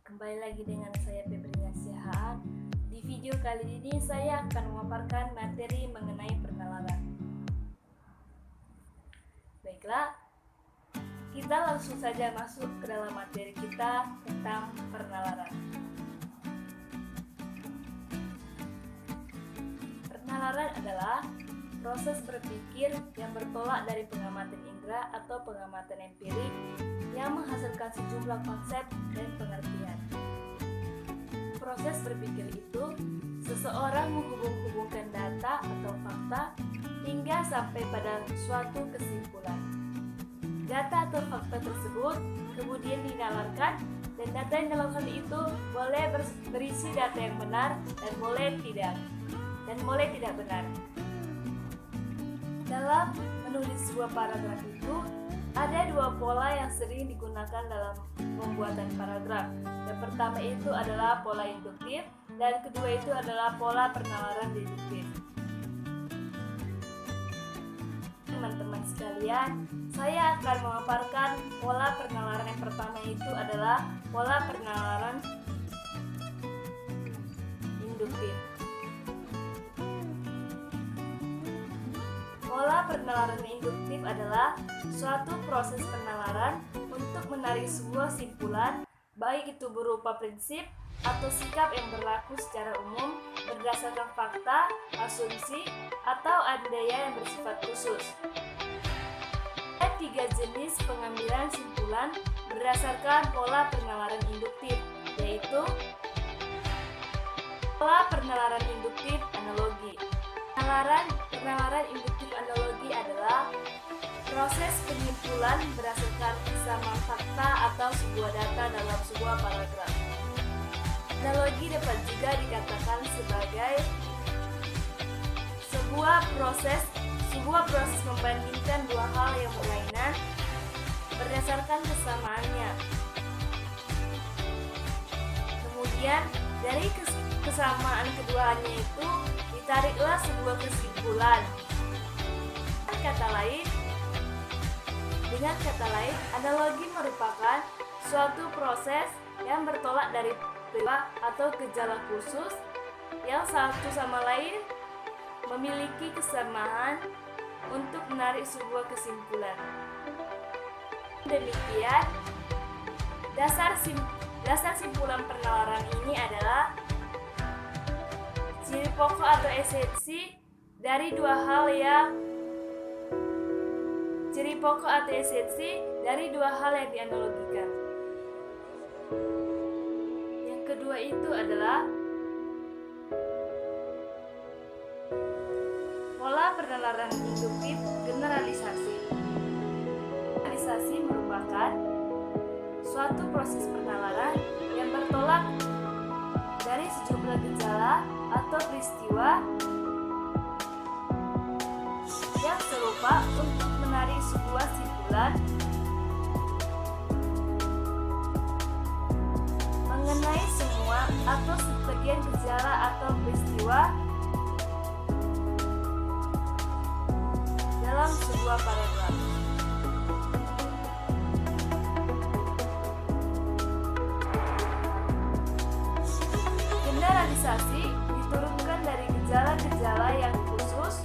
Kembali lagi dengan saya Febriana Sihaan. Di video kali ini saya akan memaparkan materi mengenai penalaran. Baiklah, kita langsung saja masuk ke dalam materi kita tentang penalaran. Penalaran adalah proses berpikir yang bertolak dari pengamatan indera atau pengamatan empirik yang menghasilkan sejumlah konsep dan pengertian. Proses berpikir itu, seseorang menghubung-hubungkan data atau fakta hingga sampai pada suatu kesimpulan. Data atau fakta tersebut kemudian dinalarkan, dan data yang dilakukan itu boleh berisi data yang benar dan boleh tidak benar. Dalam menulis sebuah paragraf itu, ada dua pola yang sering digunakan dalam pembuatan paragraf. Yang pertama itu adalah pola induktif, dan kedua itu adalah pola penalaran deduktif. Teman-teman sekalian, saya akan memaparkan pola penalaran yang pertama itu adalah pola penalaran induktif. Pola penalaran induktif adalah suatu proses penalaran untuk menarik sebuah simpulan, baik itu berupa prinsip atau sikap yang berlaku secara umum berdasarkan fakta, asumsi, atau andaian yang bersifat khusus. Ada tiga jenis pengambilan simpulan berdasarkan pola penalaran induktif, yaitu pola penalaran induktif analogi. Penalaran induktif analogi adalah proses penyimpulan berdasarkan kesamaan fakta atau sebuah data dalam sebuah paragraf. Analogi dapat juga dikatakan sebagai sebuah proses membandingkan dua hal yang berlainan berdasarkan kesamaannya. Kemudian dari kesamaan keduanya itu ditariklah sebuah kesimpulan. Dengan kata lain, analogi merupakan suatu proses yang bertolak dari peristiwa atau gejala khusus yang satu sama lain memiliki kesamaan untuk menarik sebuah kesimpulan. Demikian, dasar simpulan penalaran ini adalah ciri pokok atau esensi dari dua hal yang dianalogikan. Yang kedua itu adalah pola penalaran induktif generalisasi. Generalisasi merupakan suatu proses penalaran yang bertolak dari sejumlah gejala atau peristiwa yang serupa untuk menarik sebuah simpulan mengenai semua atau sebagian gejala atau peristiwa dalam sebuah paragraf. Generalisasi diturunkan dari gejala-gejala yang khusus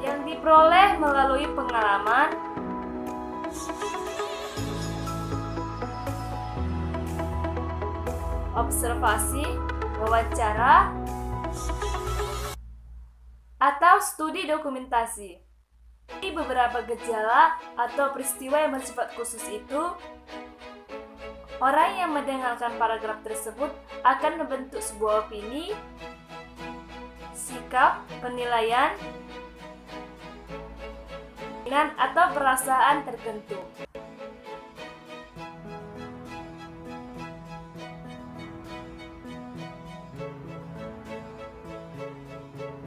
yang diperoleh melalui pengalaman, observasi, wawancara, atau studi dokumentasi. Di beberapa gejala atau peristiwa yang bersifat khusus itu, orang yang mendengarkan paragraf tersebut akan membentuk sebuah opini, sikap, penilaian, atau perasaan tertentu.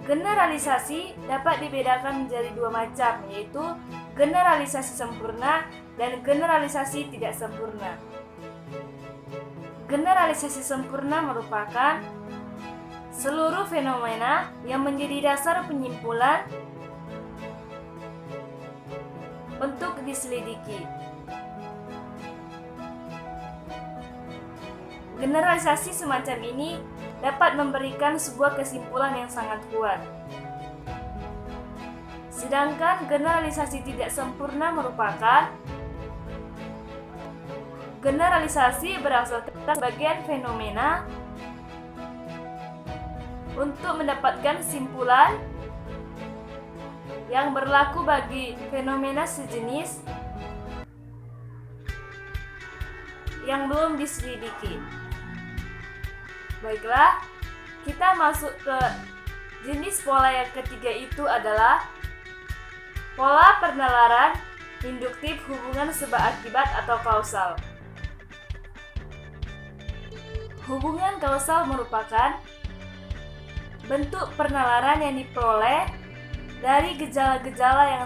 Generalisasi dapat dibedakan menjadi dua macam, yaitu generalisasi sempurna dan generalisasi tidak sempurna. Generalisasi sempurna merupakan seluruh fenomena yang menjadi dasar penyimpulan untuk diselidiki. Generalisasi semacam ini dapat memberikan sebuah kesimpulan yang sangat kuat. Sedangkan generalisasi tidak sempurna merupakan generalisasi berasal dari sebagian fenomena untuk mendapatkan kesimpulan yang berlaku bagi fenomena sejenis yang belum diselidiki. Baiklah, kita masuk ke jenis pola yang ketiga, itu adalah pola penalaran induktif hubungan sebab akibat atau kausal. Hubungan kausal merupakan bentuk penalaran yang diperoleh dari gejala-gejala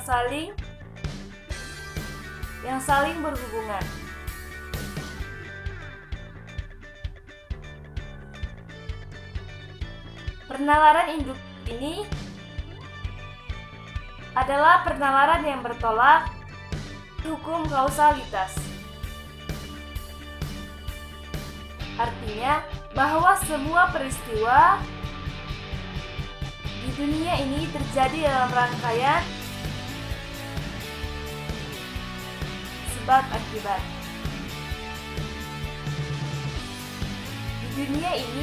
yang saling berhubungan. Penalaran induktif ini adalah penalaran yang bertolak hukum kausalitas. Artinya bahwa semua peristiwa di dunia ini terjadi dalam rangkaian sebab akibat. Di dunia ini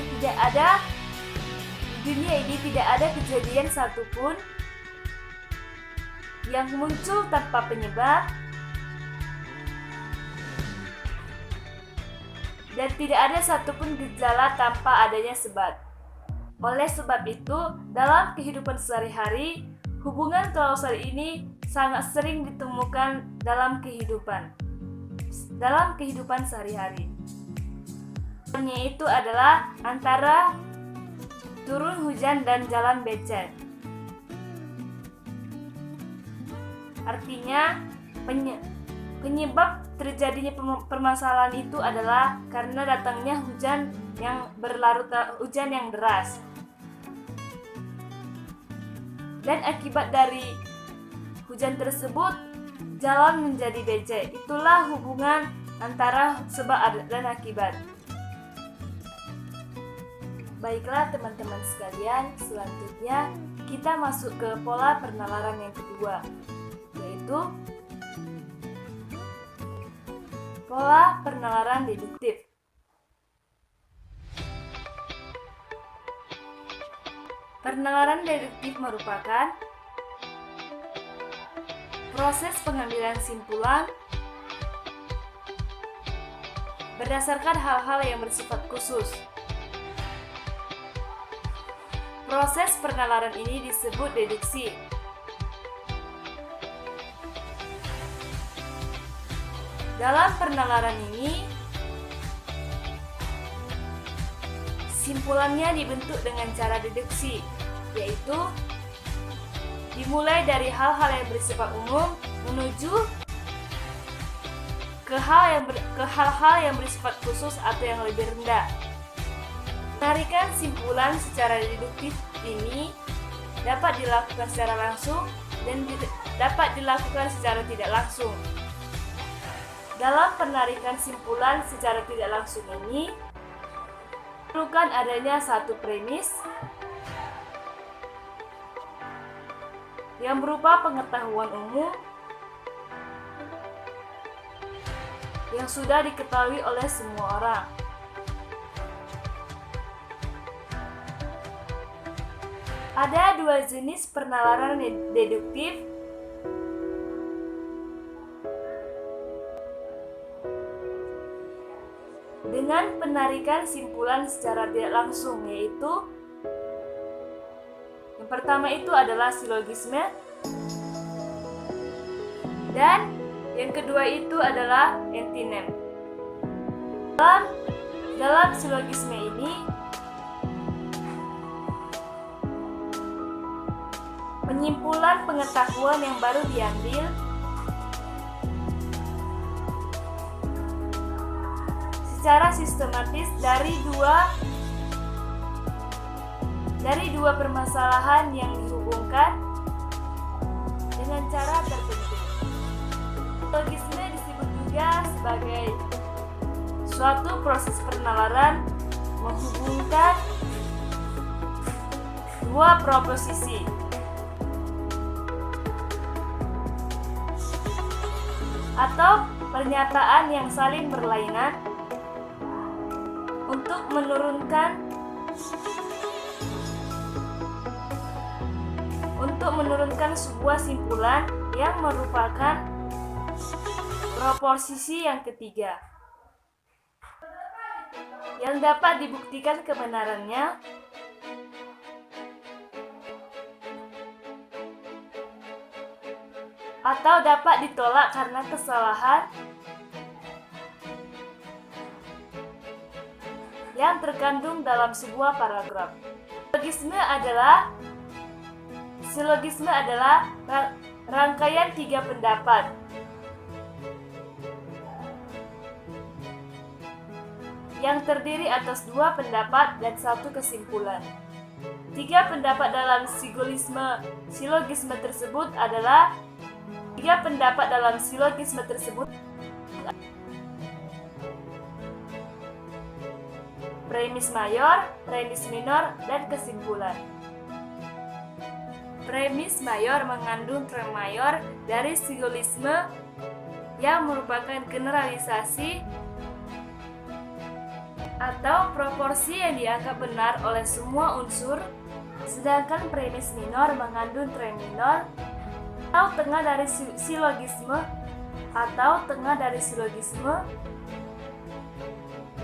tidak ada kejadian satupun yang muncul tanpa penyebab, dan tidak ada satupun gejala tanpa adanya sebab. Oleh sebab itu, dalam kehidupan sehari-hari, hubungan kausal ini sangat sering ditemukan dalam kehidupan sehari-hari. Contohnya itu adalah antara turun hujan dan jalan becek. Artinya, penyebab terjadinya permasalahan itu adalah karena datangnya hujan yang deras. Dan akibat dari hujan tersebut, jalan menjadi becek. Itulah hubungan antara sebab dan akibat. Baiklah teman-teman sekalian, selanjutnya kita masuk ke pola penalaran yang kedua, yaitu pola penalaran deduktif. Penalaran deduktif merupakan proses pengambilan simpulan berdasarkan hal-hal yang bersifat khusus. Proses penalaran ini disebut deduksi. Dalam penalaran ini, simpulannya dibentuk dengan cara deduksi, yaitu dimulai dari hal-hal yang bersifat umum menuju ke hal-hal yang bersifat khusus atau yang lebih rendah. Penarikan simpulan secara deduktif ini dapat dilakukan secara langsung dan dapat dilakukan secara tidak langsung. Dalam penarikan simpulan secara tidak langsung ini, diperlukan adanya satu premis yang berupa pengetahuan umum yang sudah diketahui oleh semua orang. Ada dua jenis penalaran deduktif, dengan penarikan simpulan secara tidak langsung, yaitu yang pertama itu adalah silogisme, dan yang kedua itu adalah antinem. Dalam silogisme ini, penyimpulan pengetahuan yang baru diambil secara sistematis dari dua permasalahan yang dihubungkan dengan cara tertentu. Silogisme disebut juga sebagai suatu proses penalaran menghubungkan dua proposisi atau pernyataan yang saling berlainan untuk menurunkan sebuah simpulan yang merupakan proposisi yang ketiga yang dapat dibuktikan kebenarannya atau dapat ditolak karena kesalahan yang terkandung dalam sebuah paragraf. Silogisme adalah rangkaian tiga pendapat yang terdiri atas dua pendapat dan satu kesimpulan. Tiga pendapat dalam silogisme tersebut adalah premis mayor, premis minor, dan kesimpulan. Premis mayor mengandung term mayor dari silogisme yang merupakan generalisasi atau proporsi yang dianggap benar oleh semua unsur, sedangkan premis minor mengandung term minor atau tengah dari silogisme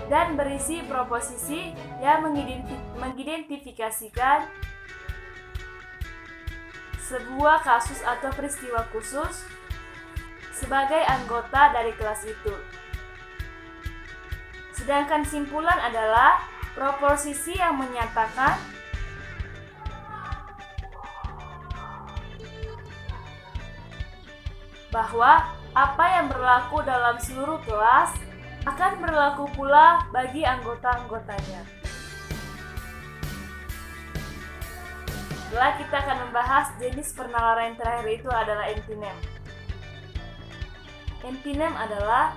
dan berisi proposisi yang mengidentifikasikan sebuah kasus atau peristiwa khusus sebagai anggota dari kelas itu. Sedangkan simpulan adalah proposisi yang menyatakan bahwa apa yang berlaku dalam seluruh kelas akan berlaku pula bagi anggota-anggotanya. Setelah kita akan membahas jenis penalaran yang terakhir, itu adalah antinem. Antinem adalah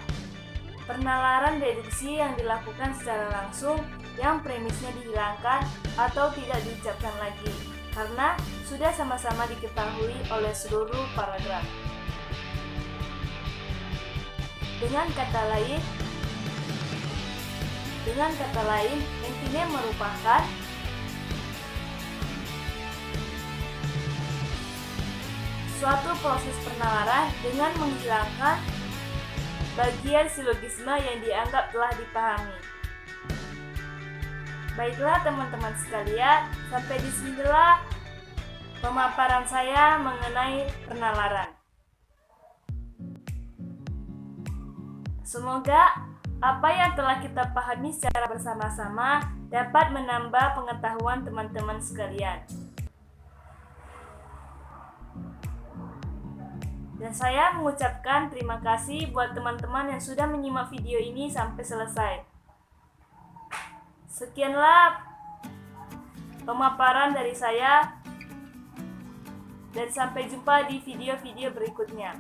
penalaran deduksi yang dilakukan secara langsung yang premisnya dihilangkan atau tidak diucapkan lagi karena sudah sama-sama diketahui oleh seluruh paragraf. Dengan kata lain, antinem merupakan suatu proses penalaran dengan menghilangkan bagian silogisme yang dianggap telah dipahami. Baiklah teman-teman sekalian, sampai di sinilah pemaparan saya mengenai penalaran. Semoga apa yang telah kita pahami secara bersama-sama dapat menambah pengetahuan teman-teman sekalian. Dan saya mengucapkan terima kasih buat teman-teman yang sudah menyimak video ini sampai selesai. Sekianlah pemaparan dari saya dan sampai jumpa di video-video berikutnya.